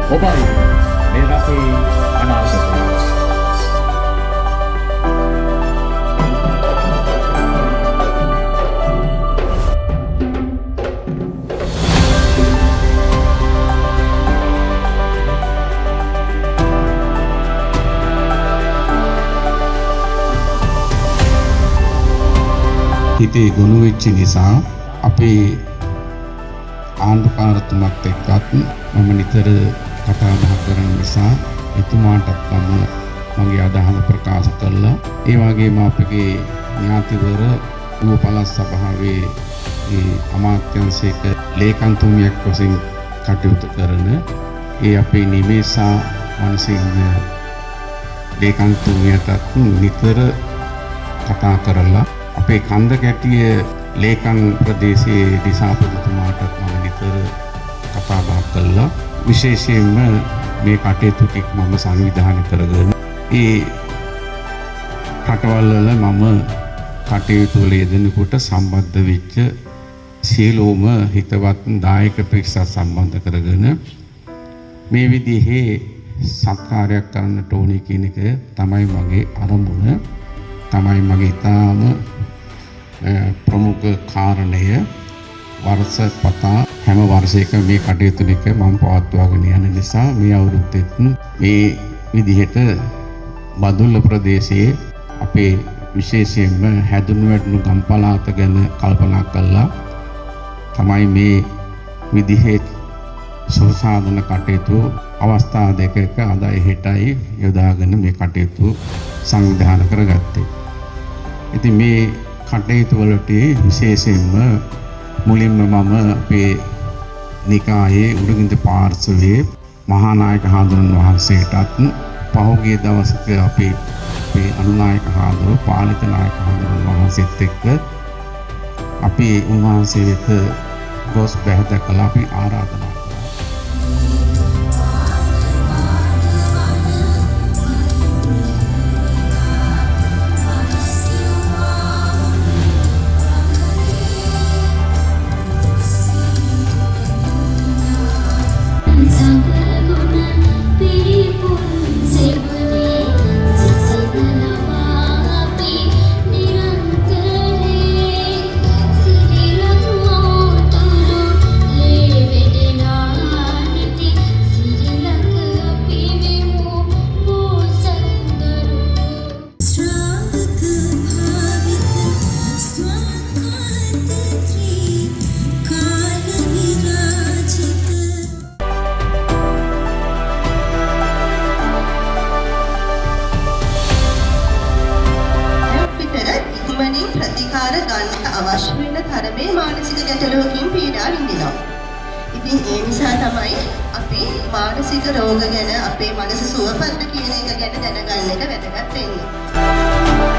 ඔබයි මේ රටේ අනාගතය. හිතේ ගොනු වෙච්ච නිසා අපේ ආණ්ඩුකාරතුමත් එක්කත් මම නිතර කතා බහ කරන නිසා එතුමාටත් මගේ අදහස ප්‍රකාශ කළා. ඒ වගේම අපගේ ඥාතිවර ඌව පළාත් සභාවේ අමාත්‍යාංශයක ලේකම්තුමියක් වශයෙන් කටයුතු කරන අපේ නිමේසා මනසිංහ ලේකම්තුමියටත් නිතර කතා කරලා අපේ කන්ද කැටිය ලේකම් ප්‍රදේශයේ දිසාපතිතුමාටත් මම නිතර කතා බහ කළා. විශේෂයෙන්ම මේ කටයුතු ටික මම සංවිධානය කරගෙන ඒ රටවල් වල මම කටයුතු වල යෙදෙනකොට සම්බන්ධ වෙච්ච සියලුම හිතවත් දායක පිරිසක් සම්බන්ධ කරගෙන මේ විදිහේ සත්කාරයක් කරන්නට ඕනේ කියන එක තමයි මගේ අරමුණ. තමයි මගේ ඊටාම ප්‍රමුඛ කාරණය. වර්ෂ පතා හැම වර්ෂයකම මේ කටයුතු ටික මම පවත්වාගෙන යන නිසා මේ අවුරුද්දෙත් මේ විදිහට බදුල්ල ප්‍රදේශයේ අපේ විශේෂයෙන්ම හැදුණු වැටුණු ගම් පළාත ගැන කල්පනා කළා තමයි මේ විදිහේ සෝසාධන කටයුතු අවස්ථා දෙකක අදයි හෙටයි යොදාගෙන මේ කටයුතු සංවිධානය කරගත්තේ. ඉතින් මේ කටයුතු වලට විශේෂයෙන්ම මුලින්ම මම අපේ නිකායේ උඩුගින්ද පාර්ශවයේ මහානායක හාමුදුරන් වහන්සේටත් පහුගිය දවසක අපේ අනුනායක හාමුදුරුවෝ පාලිත නායක හාමුදුරන් වහන්සේත් එක්ක අපි උන්වහන්සේ වෙත ගොස් බැහැදකලා අපි ආරාධනා ප්‍රතිකාර ගන්න අවශ්‍ය වෙන තරමේ මානසික ගැටලුවකින් පීඩා විඳිනවා. ඉතින් ඒ නිසා තමයි අපි මානසික රෝග ගැන අපේ මනස සුවපත් කියන එක ගැන දැනගන්න එක වැදගත් වෙන්නේ.